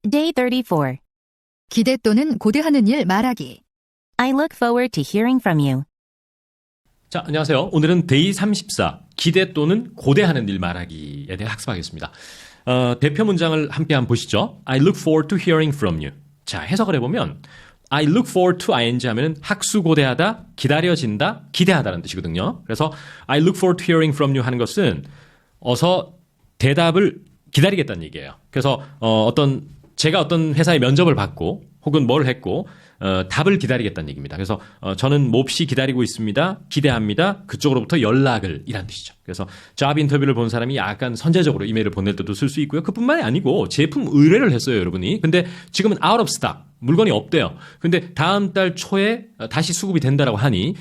Day 34. 기대 또는 고대하는 일 말하기. I look forward to hearing from you. 자, 안녕하세요. 오늘은 데이 34, 기대 또는 고대하는 일 말하기에 대해 학습하겠습니다. 대표 문장을 함께 한번 보시죠. I look forward to hearing from you. 자, 해석을 해보면 I look forward to ing 하면은 학수고대하다, 기다려진다, 기대하다라는 뜻이거든요. 그래서 I look forward to hearing from you 하는 것은 어서 대답을 기다리겠다는 얘기예요. 그래서 제가 어떤 회사에 면접을 받고 혹은 뭘 했고 답을 기다리겠다는 얘기입니다. 그래서 저는 몹시 기다리고 있습니다. 기대합니다. 그쪽으로부터 연락을 이란 뜻이죠. 그래서 잡 인터뷰를 본 사람이 약간 선제적으로 이메일을 보낼 때도 쓸 수 있고요. 그뿐만이 아니고 제품 의뢰를 했어요, 여러분이. 근데 지금은 out of stock. 물건이 없대요. 근데 다음 달 초에 다시 수급이 된다라고 하니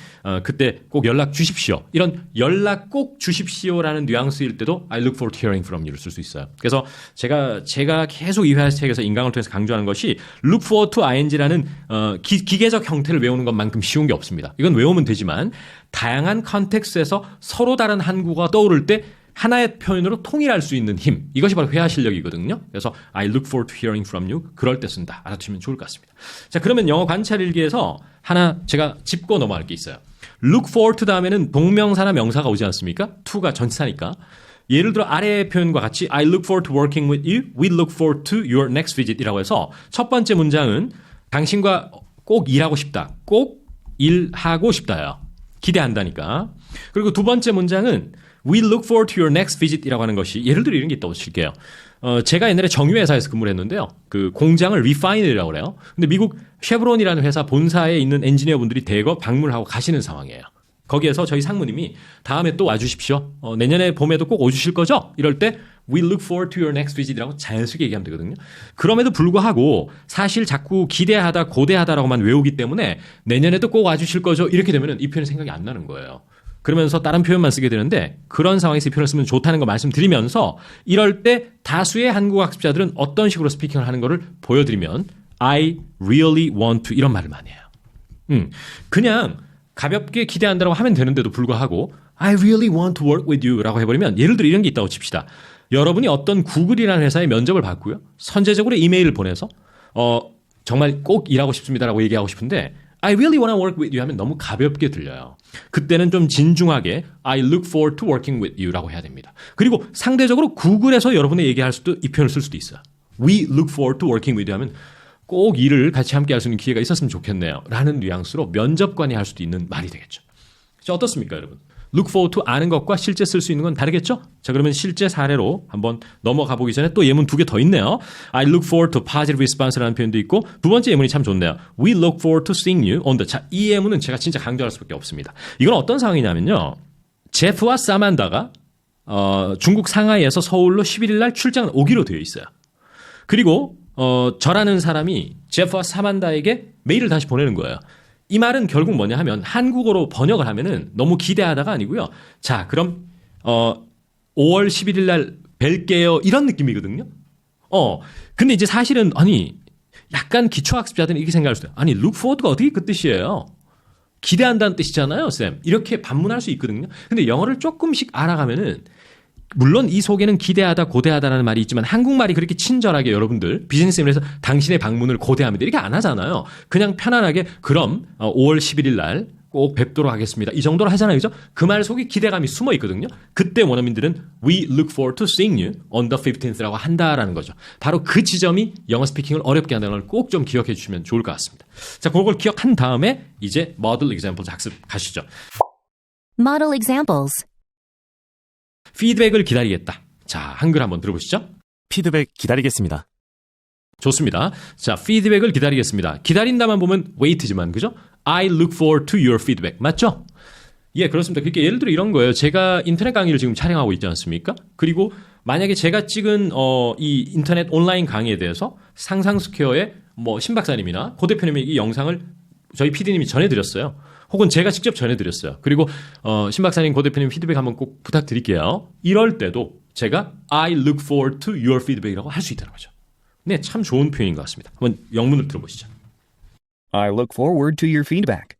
그때 꼭 연락 주십시오. 이런 연락 꼭 주십시오라는 뉘앙스일 때도 I look forward to hearing from you를 쓸 수 있어요. 그래서 제가 계속 이 회화책에서 인강을 통해서 강조하는 것이 look forward to ing라는 기계적 형태를 외우는 것만큼 쉬운 게 없습니다. 이건 외우면 되지만 다양한 컨텍스트에서 서로 다른 한국어가 떠오를 때 하나의 표현으로 통일할 수 있는 힘. 이것이 바로 회화 실력이거든요. 그래서 I look forward to hearing from you. 그럴 때 쓴다. 알아두시면 좋을 것 같습니다. 자, 그러면 영어 관찰 일기에서 하나 제가 짚고 넘어갈 게 있어요. look forward to 다음에는 동명사나 명사가 오지 않습니까? to가 전치사니까. 예를 들어 아래의 표현과 같이 I look forward to working with you. We look forward to your next visit 이라고 해서 첫 번째 문장은 당신과 꼭 일하고 싶다. 꼭 일하고 싶다요. 기대한다니까. 그리고 두 번째 문장은 We look forward to your next visit 이라고 하는 것이 예를 들어 이런 게 있다고 칠게요. 제가 옛날에 정유회사에서 근무를 했는데요. 그 공장을 refinery라고 그래요. 근데 미국 쉐브론이라는 회사 본사에 있는 엔지니어분들이 대거 방문하고 가시는 상황이에요. 거기에서 저희 상무님이 다음에 또 와주십시오. 내년에 봄에도 꼭 오주실 거죠? 이럴 때 We look forward to your next visit이라고 자연스럽게 얘기하면 되거든요. 그럼에도 불구하고 사실 자꾸 기대하다, 고대하다라고만 외우기 때문에 내년에도 꼭 와주실 거죠? 이렇게 되면 이 표현이 생각이 안 나는 거예요. 그러면서 다른 표현만 쓰게 되는데 그런 상황에서 이 표현을 쓰면 좋다는 거 말씀드리면서 이럴 때 다수의 한국 학습자들은 어떤 식으로 스피킹을 하는 거를 보여드리면 I really want to 이런 말을 많이 해요. 그냥 가볍게 기대한다고 하면 되는데도 불구하고 I really want to work with you 라고 해버리면 예를 들어 이런 게 있다고 칩시다. 여러분이 어떤 구글이라는 회사에 면접을 받고요. 선제적으로 이메일을 보내서 정말 꼭 일하고 싶습니다라고 얘기하고 싶은데 I really want to work with you 하면 너무 가볍게 들려요. 그때는 좀 진중하게 I look forward to working with you 라고 해야 됩니다. 그리고 상대적으로 구글에서 여러분이 얘기할 수도 이 표현을 쓸 수도 있어요. We look forward to working with you 하면 꼭 일을 같이 함께 할 수 있는 기회가 있었으면 좋겠네요. 라는 뉘앙스로 면접관이 할 수도 있는 말이 되겠죠. 자, 어떻습니까, 여러분? look forward to 아는 것과 실제 쓸 수 있는 건 다르겠죠? 자, 그러면 실제 사례로 한번 넘어가 보기 전에 또 예문 두 개 더 있네요. I look forward to positive response라는 표현도 있고 두 번째 예문이 참 좋네요. We look forward to seeing you on the. 자, 이 예문은 제가 진짜 강조할 수밖에 없습니다. 이건 어떤 상황이냐면요. 제프와 사만다가 중국 상하이에서 서울로 11일 날 출장을 오기로 되어 있어요. 그리고 저라는 사람이 제프와 사만다에게 메일을 다시 보내는 거예요. 이 말은 결국 뭐냐 하면 한국어로 번역을 하면은 너무 기대하다가 아니고요. 자, 그럼 5월 11일 날 뵐게요. 이런 느낌이거든요. 근데 이제 사실은 아니 약간 기초학습자들은 이렇게 생각할 수 있어요. 아니 look forward가 어떻게 그 뜻이에요? 기대한다는 뜻이잖아요, 쌤. 이렇게 반문할 수 있거든요. 근데 영어를 조금씩 알아가면은 물론 이 속에는 기대하다, 고대하다라는 말이 있지만 한국말이 그렇게 친절하게 여러분들 비즈니스에서 당신의 방문을 고대합니다. 이렇게 안 하잖아요. 그냥 편안하게 그럼 5월 11일 날 꼭 뵙도록 하겠습니다. 이 정도로 하잖아요. 그죠? 그 말 속에 기대감이 숨어 있거든요. 그때 원어민들은 We look forward to seeing you on the 15th라고 한다라는 거죠. 바로 그 지점이 영어 스피킹을 어렵게 한다는 걸 꼭 좀 기억해 주시면 좋을 것 같습니다. 자, 그걸 기억한 다음에 이제 model examples 학습 가시죠. Model examples. 피드백을 기다리겠다. 자, 한글 한번 들어보시죠. 피드백 기다리겠습니다. 좋습니다. 자, 피드백을 기다리겠습니다. 기다린다만 보면 wait지만, 그죠? I look forward to your feedback. 맞죠? 예, 그렇습니다. 그러니까 예를 들어 이런 거예요. 제가 인터넷 강의를 지금 촬영하고 있지 않습니까? 그리고 만약에 제가 찍은 이 인터넷 온라인 강의에 대해서 상상스퀘어의 신 박사님이나 고 대표님이 이 영상을 저희 PD님이 전해드렸어요. 혹은 제가 직접 전해드렸어요. 그리고 신 박사님, 고 대표님 피드백 한번 꼭 부탁드릴게요. 이럴 때도 제가 I look forward to your feedback이라고 할 수 있다는 거죠. 네, 참 좋은 표현인 것 같습니다. 한번 영문을 들어보시죠. I look forward to your feedback.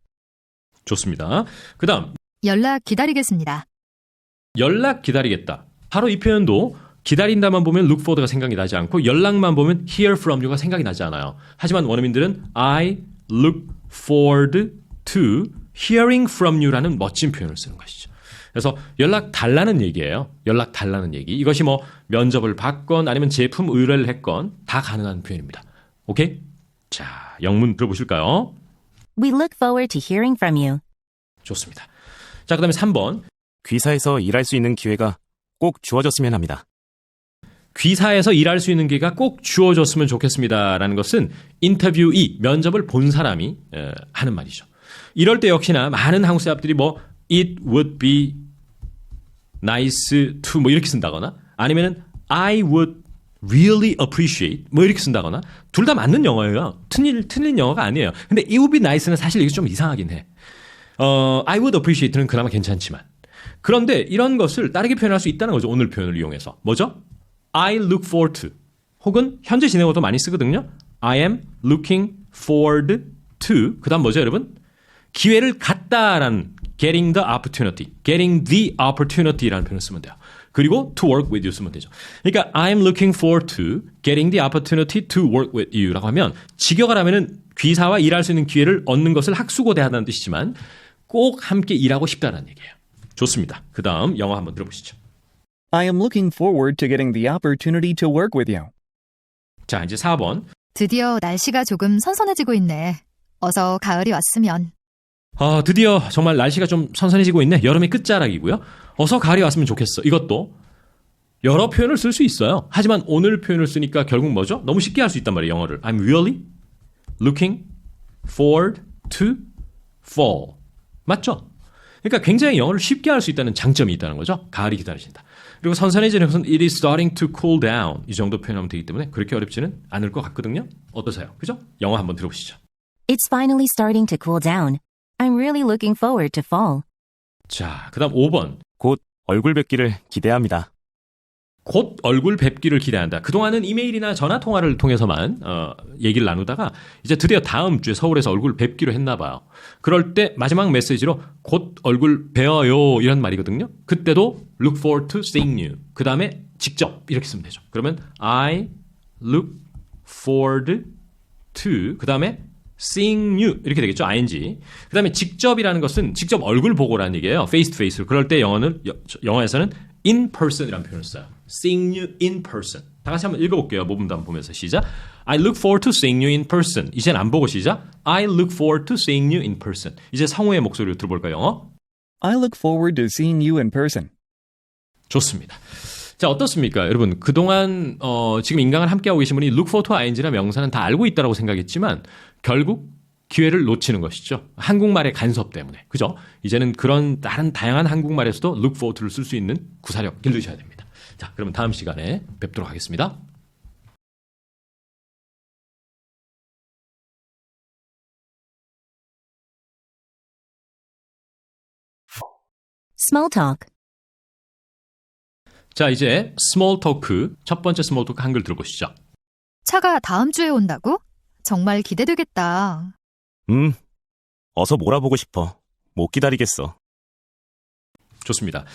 좋습니다. 그 다음 연락 기다리겠습니다. 연락 기다리겠다. 바로 이 표현도 기다린다만 보면 look forward가 생각이 나지 않고 연락만 보면 hear from you가 생각이 나지 않아요. 하지만 원어민들은 I look forward to hearing from you라는 멋진 표현을 쓰는 것이죠. 그래서 연락 달라는 얘기예요. 연락 달라는 얘기. 이것이 뭐 면접을 받건 아니면 제품 의뢰를 했건 다 가능한 표현입니다. 오케이? 자, 영문 들어보실까요? We look forward to hearing from you. 좋습니다. 자, 그 다음에 3번. 귀사에서 일할 수 있는 기회가 꼭 주어졌으면 합니다. 귀사에서 일할 수 있는 기회가 꼭 주어졌으면 좋겠습니다라는 것은 인터뷰이 면접을 본 사람이 하는 말이죠. 이럴 때 역시나 많은 한국 사람들이 뭐 it would be nice to 뭐 이렇게 쓴다거나 아니면은 I would really appreciate 뭐 이렇게 쓴다거나 둘 다 맞는 영어예요. 틀린 영어가 아니에요. 근데 it would be nice는 사실 이게 좀 이상하긴 해. I would appreciate는 그나마 괜찮지만 그런데 이런 것을 다르게 표현할 수 있다는 거죠. 오늘 표현을 이용해서. 뭐죠? I look forward to 혹은 현재 진행어도 많이 쓰거든요. I am looking forward to 그 다음 뭐죠 여러분? 기회를 갖다라는 getting the opportunity라는 표현을 쓰면 돼요. 그리고 to work with you 쓰면 되죠. 그러니까 I'm looking forward to getting the opportunity to work with you라고 하면 직역을 하면은 귀사와 일할 수 있는 기회를 얻는 것을 학수고대하다는 뜻이지만 꼭 함께 일하고 싶다는 얘기예요. 좋습니다. 그 다음 영어 한번 들어보시죠. I am looking forward to getting the opportunity to work with you. 자, 이제 4번. 드디어 날씨가 조금 선선해지고 있네. 어서 가을이 왔으면. 드디어 정말 날씨가 좀 선선해지고 있네. 여름의 끝자락이고요. 어서 가을이 왔으면 좋겠어. 이것도 여러 표현을 쓸 수 있어요. 하지만 오늘 표현을 쓰니까 결국 뭐죠? 너무 쉽게 할 수 있단 말이에요. 영어를. I'm really looking forward to fall. 맞죠? 그러니까 굉장히 영어를 쉽게 할 수 있다는 장점이 있다는 거죠. 가을이 기다리신다. 그리고 선선해지는 것은 it is starting to cool down. 이 정도 표현하면 되기 때문에 그렇게 어렵지는 않을 것 같거든요. 어떠세요? 그죠? 영어 한번 들어보시죠. It's finally starting to cool down. I'm really looking forward to fall. 자, 그 다음 5번. 곧 얼굴 뵙기를 기대합니다. 곧 얼굴 뵙기를 기대한다. 그동안은 이메일이나 전화 통화를 통해서만 얘기를 나누다가 이제 드디어 다음 주에 서울에서 얼굴 뵙기로 했나 봐요. 그럴 때 마지막 메시지로 곧 얼굴 뵈어요 이런 말이거든요. 그때도 look forward to seeing you. 그 다음에 직접 이렇게 쓰면 되죠. 그러면 I look forward to 그 다음에 seeing you 이렇게 되겠죠. ing. 그 다음에 직접이라는 것은 직접 얼굴 보고라는 얘기예요. face to face로. 그럴 때 영어에서는 in person이라는 표현을 써요. seeing you in person. 다 같이 한번 읽어볼게요. 모범답 보면서 시작. I look forward to seeing you in person. 이젠 안 보고 시작. I look forward to seeing you in person. 이제 성우의 목소리로 들어볼까요? 영어? I look forward to seeing you in person. 좋습니다. 자, 어떻습니까? 여러분, 그동안 지금 인강을 함께하고 계신 분이 look forward to ing나 명사는 다 알고 있다고 생각했지만 결국 기회를 놓치는 것이죠. 한국말의 간섭 때문에. 그죠? 이제는 그런 다른 다양한 한국말에서도 look forward to를 쓸 수 있는 구사력 길러주셔야 됩니다. 자, 그러면 다음 시간에 뵙도록 하겠습니다. Small talk. 자, 이제 스몰 토크, 첫 번째 스몰 토크 한글 들어보시죠. 차가 다음 주에 온다고? 정말 기대되겠다. 어서 몰아보고 싶어. 못 기다리겠어. 좋습니다.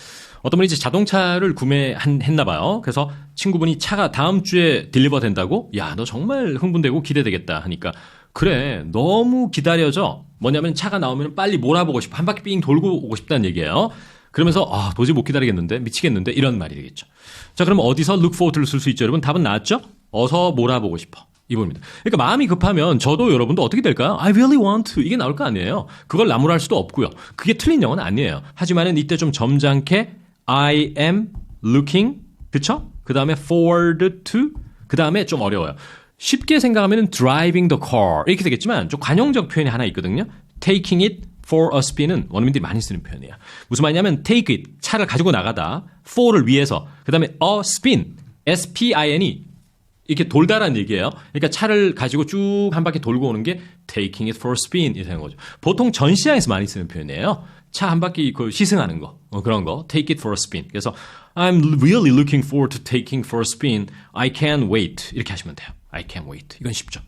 어떤 분이 이제 자동차를 구매했나 봐요. 그래서 친구분이 차가 다음 주에 딜리버 된다고? 야, 너 정말 흥분되고 기대되겠다 하니까 그래, 너무 기다려져. 뭐냐면 차가 나오면 빨리 몰아보고 싶어. 한 바퀴 삥 돌고 오고 싶다는 얘기예요. 그러면서 도저히 못 기다리겠는데, 미치겠는데 이런 말이 되겠죠. 자, 그럼 어디서 look forward를 쓸 수 있죠? 여러분 답은 나왔죠? 어서 몰아보고 싶어. 이겁니다. 그러니까 마음이 급하면 저도 여러분도 어떻게 될까요? I really want to. 이게 나올 거 아니에요. 그걸 나무랄 수도 없고요. 그게 틀린 영어는 아니에요. 하지만은 이때 좀 점잖게 I am looking, 그쵸? 그 다음에 forward to, 그 다음에 좀 어려워요. 쉽게 생각하면 driving the car 이렇게 되겠지만 좀 관용적 표현이 하나 있거든요. taking it for a spin은 원어민들이 많이 쓰는 표현이에요. 무슨 말이냐면 take it, 차를 가지고 나가다, for를 위해서, 그 다음에 a spin, S-P-I-N이 이렇게 돌다라는 얘기예요. 그러니까 차를 가지고 쭉 한 바퀴 돌고 오는 게 taking it for a spin 이렇게 되는 거죠. 보통 전시장에서 많이 쓰는 표현이에요. 차 한 바퀴 시승하는 거, 그런 거, take it for a spin. 그래서 I'm really looking forward to taking for a spin. I can't wait. 이렇게 하시면 돼요. I can't wait. 이건 쉽죠.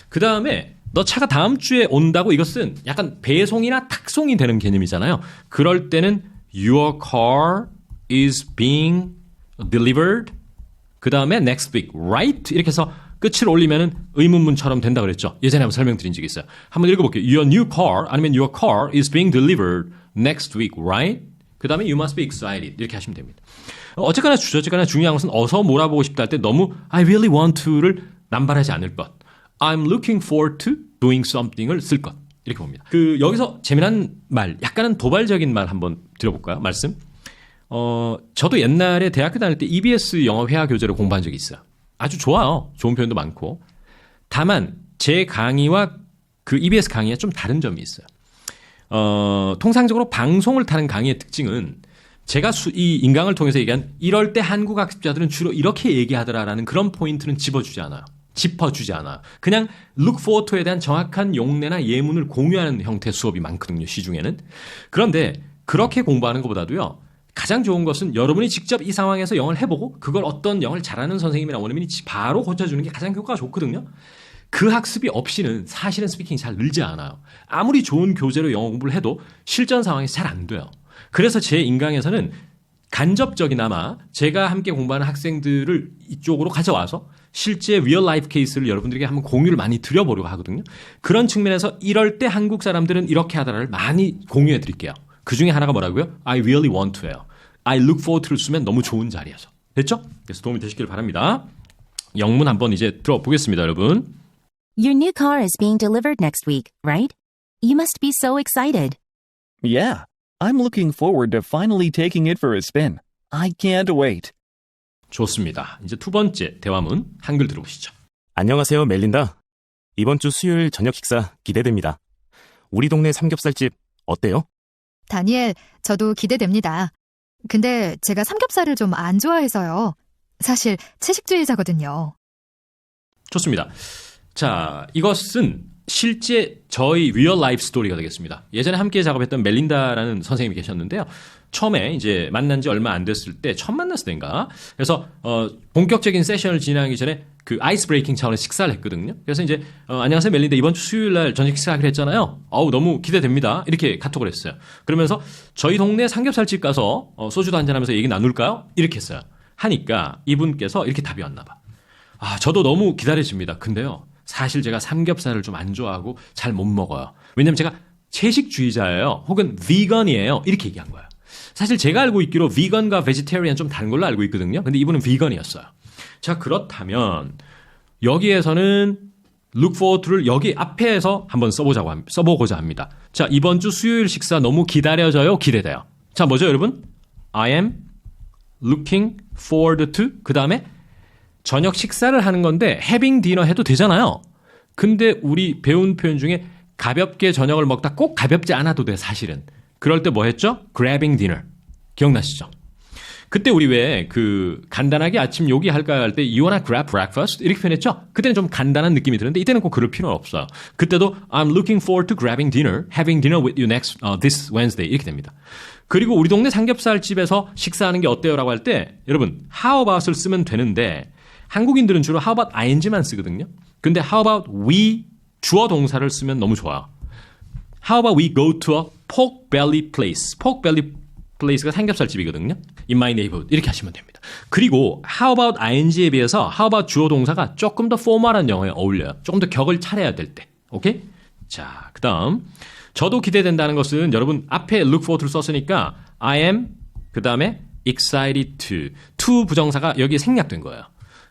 그 다음에 너 차가 다음 주에 온다고 이것은 약간 배송이나 탁송이 되는 개념이잖아요. 그럴 때는 your car is being delivered 그 다음에 next week, right? 이렇게 해서 끝을 올리면은 의문문처럼 된다 그랬죠. 예전에 한번 설명드린 적이 있어요. 한번 읽어볼게요. Your new car 아니면 your car is being delivered next week, right? 그 다음에 you must be excited 이렇게 하시면 됩니다. 어쨌거나 중요한 것은 어서 몰아보고 싶다 할 때 너무 I really want to를 남발하지 않을 것. I'm looking forward to doing something을 쓸 것. 이렇게 봅니다. 여기서 재미난 말, 약간은 도발적인 말 한번 드려볼까요? 말씀. 저도 옛날에 대학교 다닐 때 EBS 영어 회화 교재를 공부한 적이 있어요. 아주 좋아요. 좋은 표현도 많고. 다만 제 강의와 그 EBS 강의와 좀 다른 점이 있어요. 통상적으로 방송을 타는 강의의 특징은 제가 이 인강을 통해서 얘기한 이럴 때 한국 학습자들은 주로 이렇게 얘기하더라라는 그런 포인트는 짚어주지 않아요. 그냥 look forward to에 대한 정확한 용례나 예문을 공유하는 형태의 수업이 많거든요. 시중에는. 그런데 그렇게 공부하는 것보다도요. 가장 좋은 것은 여러분이 직접 이 상황에서 영어를 해보고 그걸 어떤 영어를 잘하는 선생님이나 원어민이 바로 고쳐주는 게 가장 효과가 좋거든요. 그 학습이 없이는 사실은 스피킹이 잘 늘지 않아요. 아무리 좋은 교재로 영어 공부를 해도 실전 상황에서 잘 안 돼요. 그래서 제 인강에서는 간접적이나마 제가 함께 공부하는 학생들을 이쪽으로 가져와서 실제 리얼 라이프 케이스를 여러분들에게 한번 공유를 많이 드려보려고 하거든요. 그런 측면에서 이럴 때 한국 사람들은 이렇게 하더라를 많이 공유해 드릴게요. 그 중에 하나가 뭐라고요? I really want to예요. I look forward to를 쓰면 너무 좋은 자리여서. 됐죠? 그래서 도움이 되시길 바랍니다. 영문 한번 이제 들어보겠습니다, 여러분. Your new car is being delivered next week, right? You must be so excited. Yeah, I'm looking forward to finally taking it for a spin. I can't wait. 좋습니다. 이제 두 번째 대화문 한글 들어보시죠. 안녕하세요, 멜린다. 이번 주 수요일 저녁 식사 기대됩니다. 우리 동네 삼겹살집 어때요? 다니엘, 저도 기대됩니다. 근데 제가 삼겹살을 좀 안 좋아해서요. 사실 채식주의자거든요. 좋습니다. 자, 이것은 실제 저희 리얼 라이프 스토리가 되겠습니다. 예전에 함께 작업했던 멜린다라는 선생님이 계셨는데요. 처음에 이제 만난 지 얼마 안 됐을 때 처음 만났을 때인가. 그래서 본격적인 세션을 진행하기 전에 그 아이스 브레이킹 차원에서 식사를 했거든요. 그래서 이제 안녕하세요 멜린다, 이번 주 수요일 날 저녁 식사하기로 했잖아요. 너무 기대됩니다. 이렇게 카톡을 했어요. 그러면서 저희 동네 삼겹살집 가서 소주도 한잔하면서 얘기 나눌까요? 이렇게 했어요. 하니까 이분께서 이렇게 답이 왔나 봐. 저도 너무 기다려집니다. 근데요, 사실 제가 삼겹살을 좀 안 좋아하고 잘 못 먹어요. 왜냐면 제가 채식주의자예요. 혹은 비건이에요. 이렇게 얘기한 거예요. 사실 제가 알고 있기로 비건과 베지테리언 좀 다른 걸로 알고 있거든요. 근데 이분은 비건이었어요. 자, 그렇다면 여기에서는 look forward to를 여기 앞에서 한번 써보고자 합니다. 자, 이번 주 수요일 식사 너무 기다려져요? 기대돼요? 자, 뭐죠, 여러분? I am looking forward to, 그 다음에 저녁 식사를 하는 건데 having dinner 해도 되잖아요. 근데 우리 배운 표현 중에 가볍게 저녁을 먹다 꼭 가볍지 않아도 돼, 사실은. 그럴 때 뭐 했죠? grabbing dinner. 기억나시죠? 그때 우리 왜 간단하게 아침 요기할까 할 때 you wanna grab breakfast? 이렇게 표현했죠? 그때는 좀 간단한 느낌이 드는데 이때는 꼭 그럴 필요는 없어요. 그때도 I'm looking forward to grabbing dinner, having dinner with you this Wednesday 이렇게 됩니다. 그리고 우리 동네 삼겹살집에서 식사하는 게 어때요? 라고 할 때 여러분 how about을 쓰면 되는데 한국인들은 주로 how about ing만 쓰거든요. 근데 how about we 주어 동사를 쓰면 너무 좋아요. How about we go to a pork belly place? pork belly place가 삼겹살집이거든요. In my neighborhood 이렇게 하시면 됩니다. 그리고 how about ing에 비해서 how about 주어 동사가 조금 더 포멀한 영어에 어울려요. 조금 더 격을 차려야 될 때. 오케이? 자, 그 다음 저도 기대된다는 것은 여러분 앞에 look forward to를 썼으니까 I am 그 다음에 excited to 부정사가 여기에 생략된 거예요.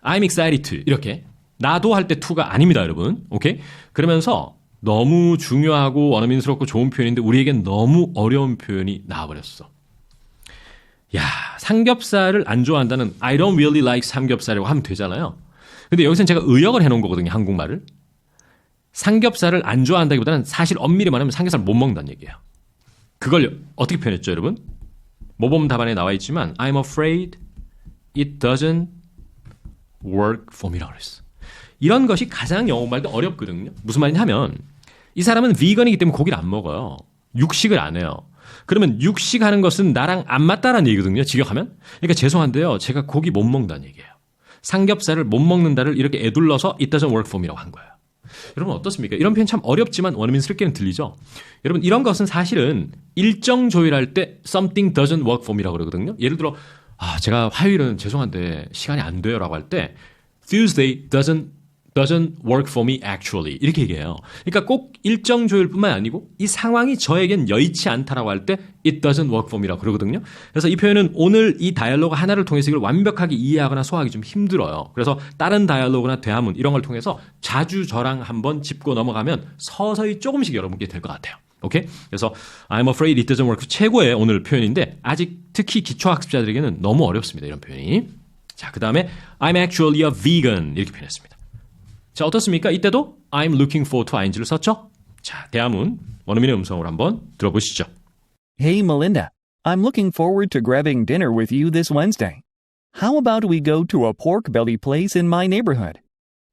I'm excited to 이렇게 나도 할 때 to가 아닙니다, 여러분. 오케이? 그러면서 너무 중요하고 원어민스럽고 좋은 표현인데 우리에겐 너무 어려운 표현이 나와버렸어. 야, 삼겹살을 안 좋아한다는 I don't really like 삼겹살이라고 하면 되잖아요. 근데 여기서는 제가 의역을 해놓은 거거든요, 한국말을. 삼겹살을 안 좋아한다기보다는 사실 엄밀히 말하면 삼겹살 못 먹는다는 얘기예요. 그걸 어떻게 표현했죠, 여러분? 모범 답안에 나와 있지만 I'm afraid it doesn't work for me. 이런 것이 가장 영어말도 어렵거든요. 무슨 말이냐 하면 이 사람은 비건이기 때문에 고기를 안 먹어요. 육식을 안 해요. 그러면 육식하는 것은 나랑 안 맞다라는 얘기거든요. 직역하면. 그러니까 죄송한데요. 제가 고기 못 먹는다는 얘기예요. 삼겹살을 못 먹는다를 이렇게 애둘러서 it doesn't work for me라고 한 거예요. 여러분 어떻습니까? 이런 표현 참 어렵지만 원어민스럽게는 들리죠? 여러분 이런 것은 사실은 일정 조율할 때 something doesn't work for me라고 그러거든요. 예를 들어 제가 화요일은 죄송한데 시간이 안 돼요라고 할 때 Tuesday doesn't work for me actually 이렇게 얘기해요. 그러니까 꼭 일정 조율뿐만 아니고 이 상황이 저에겐 여의치 않다라고 할 때 it doesn't work for me라고 그러거든요. 그래서 이 표현은 오늘 이 다이얼로그 하나를 통해서 이걸 완벽하게 이해하거나 소화하기 좀 힘들어요. 그래서 다른 다이얼로그나 대화문 이런 걸 통해서 자주 저랑 한번 짚고 넘어가면 서서히 조금씩 여러분께 될 것 같아요. 오케이? 그래서 I'm afraid it doesn't work 최고의 오늘 표현인데 아직 특히 기초학습자들에게는 너무 어렵습니다. 이런 표현이. 자, 그 다음에 I'm actually a vegan 이렇게 표현했습니다. 자, 어떻습니까? 이때도 I'm looking forward to ing를 썼죠? 자, 대화문 원어민의 음성으로 한번 들어보시죠. Hey, Melinda. I'm looking forward to grabbing dinner with you this Wednesday. How about we go to a pork belly place in my neighborhood?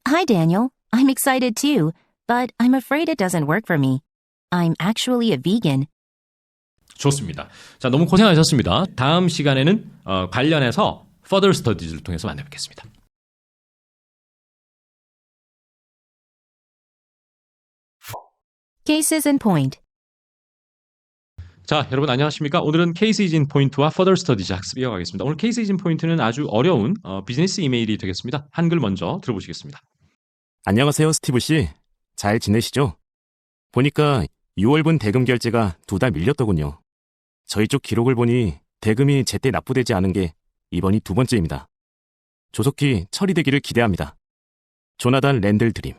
Hi, Daniel. I'm excited too, but I'm afraid it doesn't work for me. I'm actually a vegan. 좋습니다. 자, 너무 고생하셨습니다. 다음 시간에는 관련해서 further studies를 통해서 만나뵙겠습니다. Cases in point. 자, 여러분 안녕하십니까? 오늘은 Cases in Point와 Further Studies 학습 이어가겠습니다. 오늘 Cases in Point는 아주 어려운 비즈니스 이메일이 되겠습니다. 한글 먼저 들어보시겠습니다. 안녕하세요, 스티브 씨. 잘 지내시죠? 보니까 6월분 대금 결제가 2달 밀렸더군요. 저희 쪽 기록을 보니 대금이 제때 납부되지 않은 게 이번이 2번째입니다. 조속히 처리되기를 기대합니다. 조나단 랜들 드림.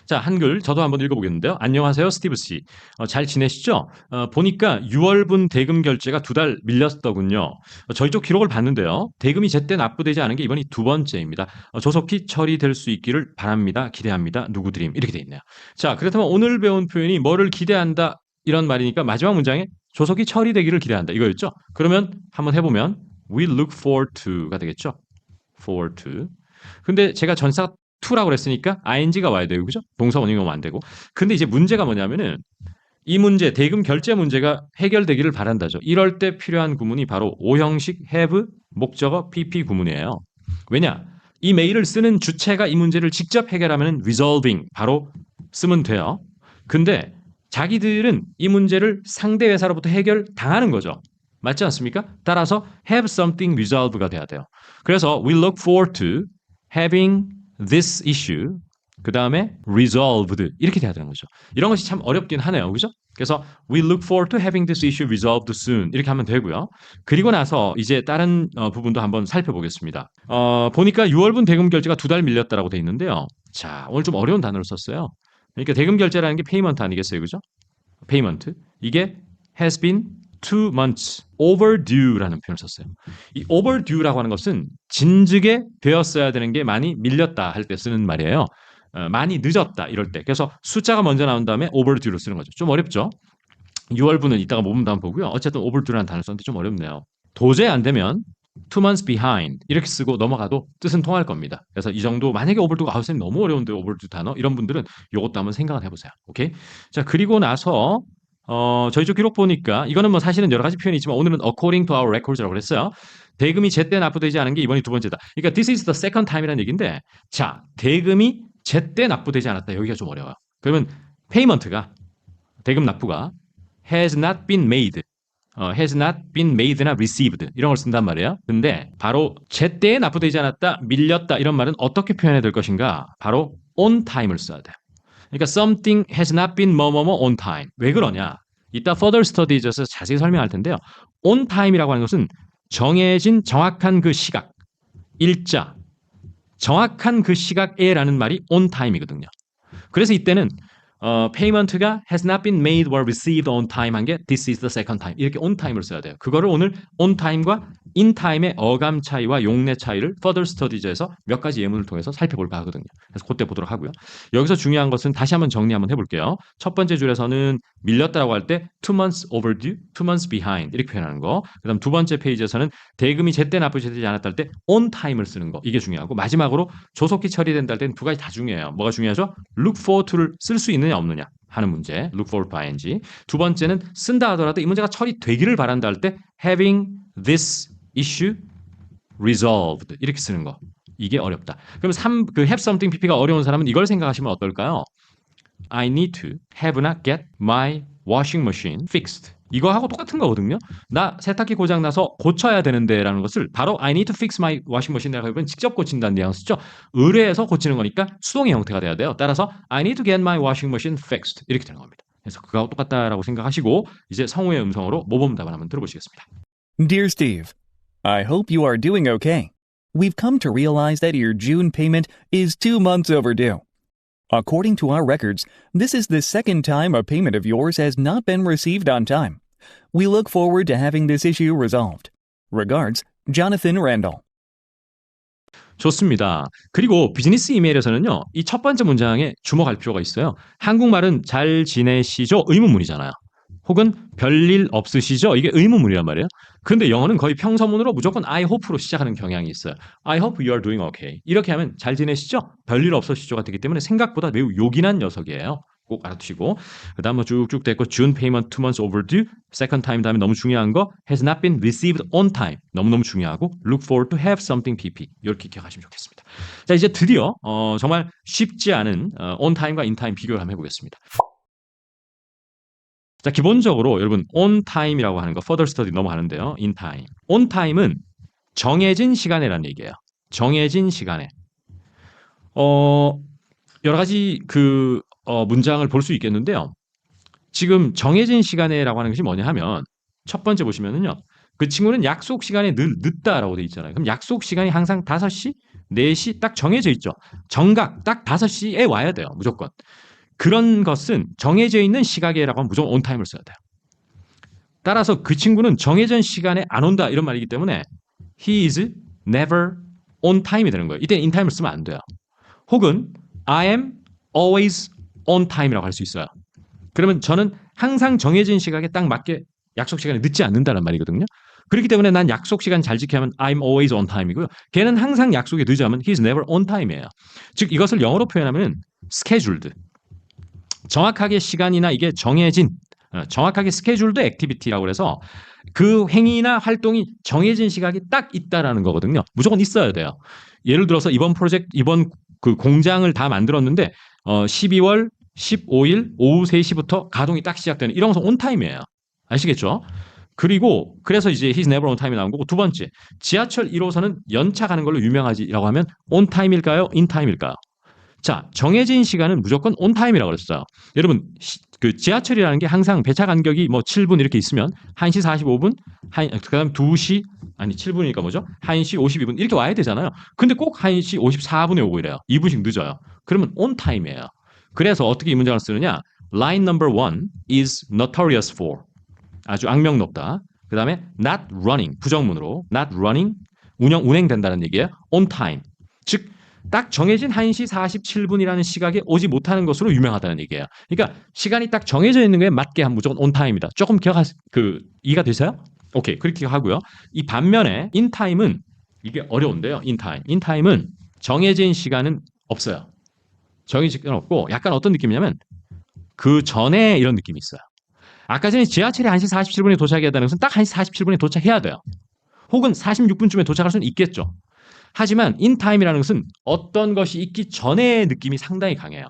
자, 한글 저도 한번 읽어보겠는데요. 안녕하세요, 스티브 씨. 잘 지내시죠? 보니까 6월분 대금 결제가 2달 밀렸더군요. 저희 쪽 기록을 봤는데요. 대금이 제때 납부되지 않은 게 이번이 2번째입니다. 조속히 처리될 수 있기를 바랍니다. 기대합니다. 누구 드림. 이렇게 돼 있네요. 자, 그렇다면 오늘 배운 표현이 뭐를 기대한다 이런 말이니까 마지막 문장에 조속히 처리되기를 기대한다 이거였죠? 그러면 한번 해보면 we look forward to가 되겠죠? forward to. 근데 제가 전사가 to라고 그랬으니까 ing가 와야 되고 그죠? 동사 원형이 오면 안 되고. 근데 이제 문제가 뭐냐면은 이 문제 대금 결제 문제가 해결되기를 바란다죠. 이럴 때 필요한 구문이 바로 O형식 have 목적어 PP 구문이에요. 왜냐? 이 메일을 쓰는 주체가 이 문제를 직접 해결하면 resolving 바로 쓰면 돼요. 근데 자기들은 이 문제를 상대 회사로부터 해결 당하는 거죠. 맞지 않습니까? 따라서 have something resolved가 돼야 돼요. 그래서 we look forward to having this issue 그 다음에 resolved 이렇게 돼야 되는 거죠. 이런 것이 참 어렵긴 하네요. 그죠? 그래서 we look forward to having this issue resolved soon 이렇게 하면 되고요. 그리고 나서 이제 다른 부분도 한번 살펴보겠습니다. 보니까 6월분 대금 결제가 2달 밀렸다라고 돼 있는데요. 자, 오늘 좀 어려운 단어를 썼어요. 그러니까 대금 결제라는 게 payment 아니겠어요? 그죠? payment. 이게 has been 2 months overdue라는 표현을 썼어요. 이 overdue라고 하는 것은 진즉에 되었어야 되는 게 많이 밀렸다 할 때 쓰는 말이에요. 많이 늦었다 이럴 때. 그래서 숫자가 먼저 나온 다음에 overdue로 쓰는 거죠. 좀 어렵죠? 6월분은 이따가 모분 다음 보고요. 어쨌든 overdue라는 단어를 썼는데 좀 어렵네요. 도저히 안 되면 2 months behind 이렇게 쓰고 넘어가도 뜻은 통할 겁니다. 그래서 이 정도 만약에 overdue가 선생님 너무 어려운데 overdue 단어 이런 분들은 이것도 한번 생각을 해보세요. 오케이? 자, 그리고 나서 저희 쪽 기록 보니까 이거는 뭐 사실은 여러 가지 표현이 있지만 오늘은 according to our records라고 그랬어요. 대금이 제때 납부되지 않은 게 이번이 2번째다. 그러니까 this is the second time이라는 얘기인데 자, 대금이 제때 납부되지 않았다. 여기가 좀 어려워요. 그러면 payment가 대금 납부가 has not been made has not been made나 received 이런 걸 쓴단 말이에요. 근데 바로 제때에 납부되지 않았다, 밀렸다 이런 말은 어떻게 표현해야 될 것인가? 바로 on time을 써야 돼요. 그러니까 something has not been 뭐뭐뭐 on time. 왜 그러냐? 이따 further studies에서 자세히 설명할 텐데요. on time이라고 하는 것은 정해진 정확한 그 시각, 일자, 정확한 그 시각에라는 말이 on time이거든요. 그래서 이때는 payment가 has not been made or received on time 한 게 this is the second time 이렇게 on time을 써야 돼요. 그거를 오늘 on time과 in time의 어감 차이와 용례 차이를 further studies에서 몇 가지 예문을 통해서 살펴볼까 하거든요. 그래서 그때 보도록 하고요. 여기서 중요한 것은 다시 한번 정리 한번 해볼게요. 첫 번째 줄에서는 밀렸다라고 할 때 2 months overdue, 2 months behind 이렇게 표현하는 거. 그다음 두 번째 페이지에서는 대금이 제때 납부되지 않았다 할 때 on time을 쓰는 거. 이게 중요하고 마지막으로 조속히 처리된다 할 때는 두 가지 다 중요해요. 뭐가 중요하죠? look forward to를 쓸 수 있느냐 없느냐 하는 문제. look forward to ing. 두 번째는 쓴다 하더라도 이 문제가 처리되기를 바란다 할 때 having this issue resolved 이렇게 쓰는 거. 이게 어렵다. 그럼 그 have something pp가 어려운 사람은 이걸 생각하시면 어떨까요? I need to have나 get my washing machine fixed. 이거하고 똑같은 거거든요. 나 세탁기 고장나서 고쳐야 되는데라는 것을 바로 I need to fix my washing machine 라고 하면 직접 고친다는 뉘앙스죠. 의뢰해서 고치는 거니까 수동의 형태가 돼야 돼요. 따라서 I need to get my washing machine fixed 이렇게 되는 겁니다. 그래서 그거하고 똑같다라고 생각하시고 이제 성우의 음성으로 모범 답안 한번 들어보시겠습니다. Dear Steve, I hope you are doing okay. We've come to realize that your June payment is 2 months overdue. According to our records, this is the second time a payment of yours has not been received on time. We look forward to having this issue resolved. Regards, Jonathan Randall. 좋습니다. 그리고 비즈니스 이메일에서는요. 이 첫 번째 문장에 주목할 필요가 있어요. 한국말은 잘 지내시죠? 의문문이잖아요. 혹은 별일 없으시죠? 이게 의문문이란 말이에요. 그런데 영어는 거의 평서문으로 무조건 I hope로 시작하는 경향이 있어요. I hope you are doing okay. 이렇게 하면 잘 지내시죠? 별일 없으시죠가 되기 때문에 생각보다 매우 요긴한 녀석이에요. 꼭 알아두시고 그 다음 쭉쭉 됐고 June payment 2 months overdue second time 다음에 너무 중요한 거 has not been received on time 너무너무 중요하고 look forward to have something pp 이렇게 기억하시면 좋겠습니다. 자 이제 드디어 정말 쉽지 않은 on time과 in time 비교를 한번 해보겠습니다. 자 기본적으로 여러분 on time이라고 하는 거 further study 넘어가는데요. in time. on time은 정해진 시간에라는 얘기예요. 정해진 시간에 여러 가지 문장을 볼 수 있겠는데요. 지금 정해진 시간에라고 하는 것이 뭐냐 하면 첫 번째 보시면은요. 그 친구는 약속 시간에 늘 늦다라고 돼 있잖아요. 그럼 약속 시간이 항상 5시, 4시 딱 정해져 있죠. 정각 딱 5시에 와야 돼요. 무조건. 그런 것은 정해져 있는 시각에라고 하면 무조건 on time을 써야 돼요. 따라서 그 친구는 정해진 시간에 안 온다 이런 말이기 때문에 he is never on time이 되는 거예요. 이때 in time을 쓰면 안 돼요. 혹은 I am always on time이라고 할 수 있어요. 그러면 저는 항상 정해진 시각에 딱 맞게 약속 시간에 늦지 않는다는 말이거든요. 그렇기 때문에 난 약속 시간 잘 지켜야 하면 I'm always on time이고요. 걔는 항상 약속에 늦으면 he's never on time이에요. 즉 이것을 영어로 표현하면 scheduled. 정확하게 시간이나 이게 정해진 정확하게 스케줄드 액티비티라고 해서 그 행위나 활동이 정해진 시각이 딱 있다라는 거거든요. 무조건 있어야 돼요. 예를 들어서 이번 그 공장을 다 만들었는데 12월 15일 오후 3시부터 가동이 딱 시작되는 이런 것은 온타임이에요. 아시겠죠? 그리고 그래서 이제 he's never on time이 나온 거고 두 번째 지하철 1호선은 연차 가는 걸로 유명하지라고 하면 on time일까요? in time일까요? 자 정해진 시간은 무조건 on time이라고 그랬어요. 여러분 그 지하철이라는 게 항상 배차 간격이 뭐 7분 이렇게 있으면 1시 45분 그다음 2시 아니 7분이니까 뭐죠? 1시 52분 이렇게 와야 되잖아요. 근데 꼭 1시 54분에 오고 이래요. 2분씩 늦어요. 그러면 on time이에요. 그래서 어떻게 이 문장을 쓰느냐? Line number 1 is notorious for 아주 악명 높다. 그 다음에 not running 부정문으로 not running 운행된다는 얘기예요. on time 즉 딱 정해진 1시 47분이라는 시각에 오지 못하는 것으로 유명하다는 얘기예요. 그러니까 시간이 딱 정해져 있는 거에 맞게 하면 무조건 on time이다. 조금 이해가 되세요? 오케이 그렇게 하고요. 이 반면에 in time은 이게 어려운데요. in time은 정해진 시간은 없어요. 정해진 시간은 없고 약간 어떤 느낌이냐면 그 전에 이런 느낌이 있어요. 아까 전에 지하철이 1시 47분에 도착해야 되는 것은 딱 1시 47분에 도착해야 돼요. 혹은 46분쯤에 도착할 수는 있겠죠. 하지만 in time이라는 것은 어떤 것이 있기 전의 느낌이 상당히 강해요.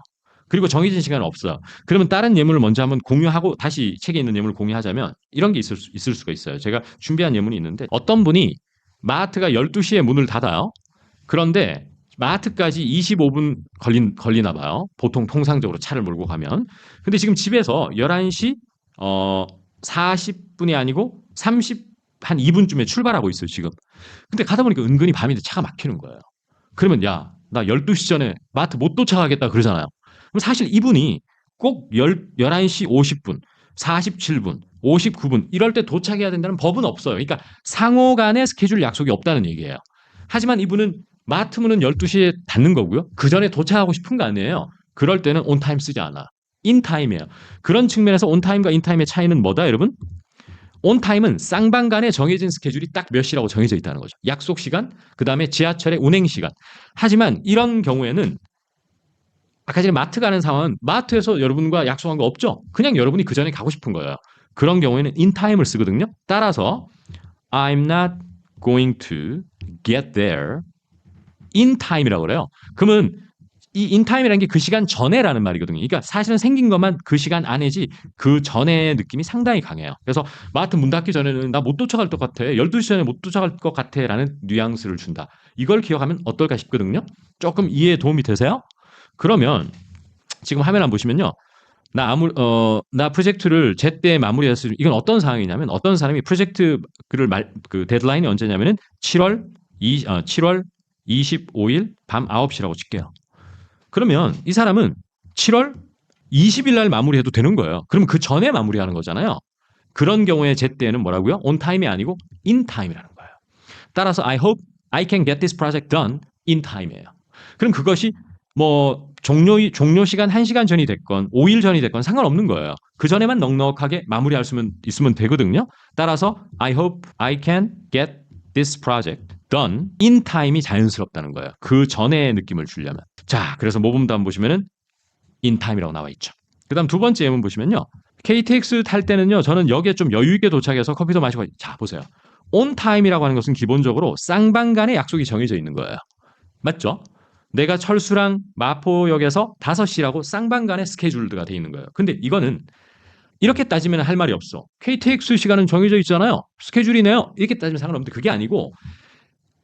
그리고 정해진 시간은 없어요. 그러면 다른 예문을 먼저 한번 공유하고 다시 책에 있는 예문을 공유하자면 이런 게 있을 수가 있어요. 제가 준비한 예문이 있는데 어떤 분이 마트가 12시에 문을 닫아요. 그런데 마트까지 25분 걸리나 봐요. 보통 통상적으로 차를 몰고 가면. 근데 지금 집에서 11시 40분이 아니고 한 2분쯤에 출발하고 있어요, 지금. 근데 가다 보니까 은근히 밤인데 차가 막히는 거예요. 그러면 야, 나 12시 전에 마트 못 도착하겠다 그러잖아요. 그럼 사실 이분이 꼭 11시 50분, 47분, 59분 이럴 때 도착해야 된다는 법은 없어요. 그러니까 상호 간의 스케줄 약속이 없다는 얘기예요. 하지만 이분은 마트 문은 12시에 닫는 거고요. 그 전에 도착하고 싶은 거 아니에요. 그럴 때는 on time 쓰지 않아. in time이에요. 그런 측면에서 on time과 in time의 차이는 뭐다, 여러분? on time은 쌍방 간에 정해진 스케줄이 딱 몇 시라고 정해져 있다는 거죠. 약속 시간, 그 다음에 지하철의 운행 시간. 하지만 이런 경우에는 아까 전에 마트 가는 상황은 마트에서 여러분과 약속한 거 없죠? 그냥 여러분이 그 전에 가고 싶은 거예요. 그런 경우에는 in time을 쓰거든요. 따라서 I'm not going to get there in time이라고 그래요. 그러면 이 in time이라는 게 그 시간 전에라는 말이거든요. 그러니까 사실은 생긴 것만 그 시간 안에지 그 전의 느낌이 상당히 강해요. 그래서 마트 문 닫기 전에는 나 못 도착할 것 같아. 12시 전에 못 도착할 것 같아. 라는 뉘앙스를 준다. 이걸 기억하면 어떨까 싶거든요. 조금 이해에 도움이 되세요? 그러면 지금 화면 한번 보시면요. 나 프로젝트를 제때 마무리했을 이건 어떤 상황이냐면 어떤 사람이 프로젝트를 그 데드라인이 언제냐면은 7월 25일 밤 9시라고 칠게요. 그러면 이 사람은 7월 20일 날 마무리해도 되는 거예요. 그러면 그 전에 마무리하는 거잖아요. 그런 경우에 제때는 뭐라고요? on time이 아니고 in time이라는 거예요. 따라서 I hope I can get this project done in time이에요. 그럼 그것이 뭐 종료 시간 1시간 전이 됐건 5일 전이 됐건 상관없는 거예요. 그 전에만 넉넉하게 마무리할 수 있으면 되거든요. 따라서 I hope I can get this project done in time이 자연스럽다는 거예요. 그 전의 느낌을 주려면. 자, 그래서 모범도 한번 보시면은 in time이라고 나와 있죠. 그다음 두 번째 예문 보시면요. KTX 탈 때는요. 저는 역에 좀 여유 있게 도착해서 커피도 마시고 자, 보세요. on time이라고 하는 것은 기본적으로 쌍방간의 약속이 정해져 있는 거예요. 맞죠? 내가 철수랑 마포역에서 5시라고 쌍방간의 스케줄드가 돼 있는 거예요. 근데 이거는 이렇게 따지면 할 말이 없어. KTX 시간은 정해져 있잖아요. 스케줄이네요. 이렇게 따지면 상관없는데 그게 아니고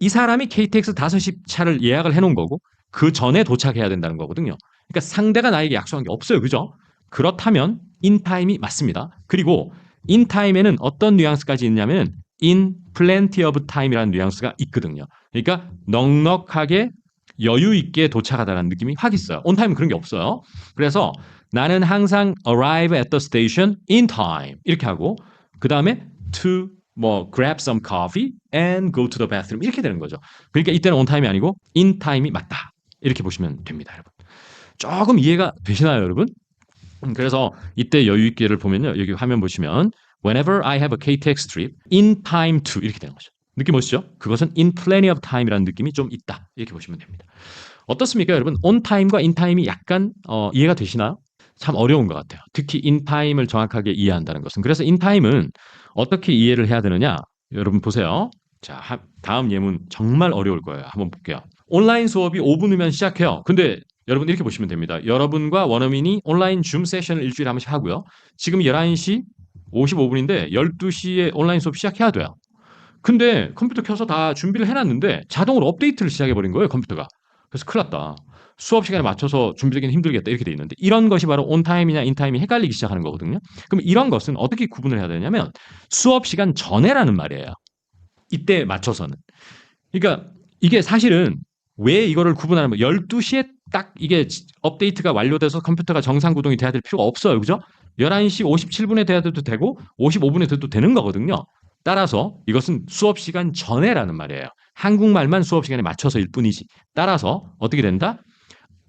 이 사람이 KTX 5시 차를 예약을 해놓은 거고 그 전에 도착해야 된다는 거거든요. 그러니까 상대가 나에게 약속한 게 없어요. 그죠? 그렇다면 in time이 맞습니다. 그리고 in time에는 어떤 뉘앙스까지 있냐면 in plenty of time이라는 뉘앙스가 있거든요. 그러니까 넉넉하게 여유 있게 도착하다는 느낌이 확 있어요. on time은 그런 게 없어요. 그래서 나는 항상 arrive at the station in time 이렇게 하고 그 다음에 to grab some coffee and go to the bathroom 이렇게 되는 거죠. 그러니까 이때는 on time이 아니고 in time이 맞다. 이렇게 보시면 됩니다, 여러분. 조금 이해가 되시나요, 여러분? 그래서 이때 여유 있게를 보면요. 여기 화면 보시면 whenever I have a KTX trip in time to 이렇게 되는 거죠. 느낌 오시죠? 그것은 in plenty of time이라는 느낌이 좀 있다. 이렇게 보시면 됩니다. 어떻습니까, 여러분? on time과 in time이 약간 이해가 되시나요? 참 어려운 것 같아요. 특히 in time을 정확하게 이해한다는 것은. 그래서 in time은 어떻게 이해를 해야 되느냐? 여러분 보세요. 자, 다음 예문 정말 어려울 거예요. 한번 볼게요. 온라인 수업이 5분 후면 시작해요. 근데 여러분 이렇게 보시면 됩니다. 여러분과 원어민이 온라인 줌 세션을 일주일에 한 번씩 하고요. 지금 11시 55분인데 12시에 온라인 수업 시작해야 돼요. 근데 컴퓨터 켜서 다 준비를 해놨는데 자동으로 업데이트를 시작해버린 거예요, 컴퓨터가. 그래서 큰일 났다. 수업 시간에 맞춰서 준비하기는 힘들겠다 이렇게 돼 있는데 이런 것이 바로 온타임이냐 인타임이 헷갈리기 시작하는 거거든요. 그럼 이런 것은 어떻게 구분을 해야 되냐면 수업 시간 전에라는 말이에요. 이때 맞춰서는. 그러니까 이게 사실은 왜 이거를 구분하냐면 12시에 딱 이게 업데이트가 완료돼서 컴퓨터가 정상 구동이 돼야 될 필요가 없어요. 그죠? 11시 57분에 돼야 돼도 되고 55분에 돼도 되는 거거든요. 따라서 이것은 수업 시간 전에라는 말이에요. 한국말만 수업 시간에 맞춰서일 뿐이지. 따라서 어떻게 된다?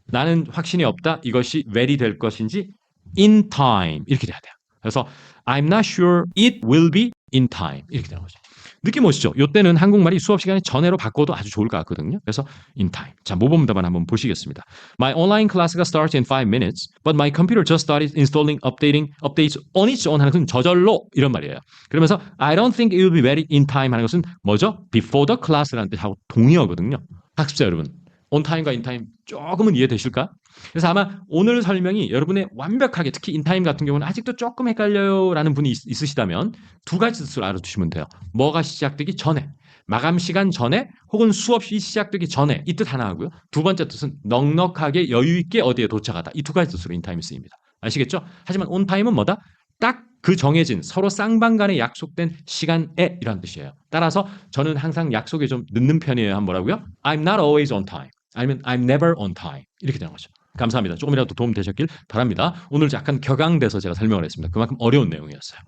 나는 확신이 없다. 이것이 ready 될 것인지 in time 이렇게 돼야 돼요. 그래서 I'm not sure it will be in time 이렇게 되는 거죠. 느낌 오시죠? 이때는 한국말이 수업 시간에 전에로 바꿔도 아주 좋을 것 같거든요. 그래서 in time. 자, 모범답안 한번 보시겠습니다. My online class가 starts in 5 minutes, but my computer just started installing updates on its own 하는 것은 저절로 이런 말이에요. 그러면서 I don't think it will be ready in time 하는 것은 뭐죠? Before the class라는 뜻하고 동의어거든요. 학습자 여러분, on time과 in time 조금은 이해되실까? 그래서 아마 오늘 설명이 여러분의 완벽하게 특히 인타임 같은 경우는 아직도 조금 헷갈려요 라는 분이 있으시다면 두 가지 뜻을 알아두시면 돼요. 뭐가 시작되기 전에, 마감 시간 전에 혹은 수업이 시작되기 전에 이 뜻 하나 하고요. 두 번째 뜻은 넉넉하게 여유 있게 어디에 도착하다. 이 두 가지 뜻으로 인타임이 쓰입니다. 아시겠죠? 하지만 온타임은 뭐다? 딱 그 정해진 서로 쌍방간에 약속된 시간에 이란 뜻이에요. 따라서 저는 항상 약속에 좀 늦는 편이에요. 한 뭐라고요? I'm not always on time. 아니면 I'm never on time. 이렇게 되는 거죠. 감사합니다. 조금이라도 도움 되셨길 바랍니다. 오늘 약간 격앙돼서 제가 설명을 했습니다. 그만큼 어려운 내용이었어요.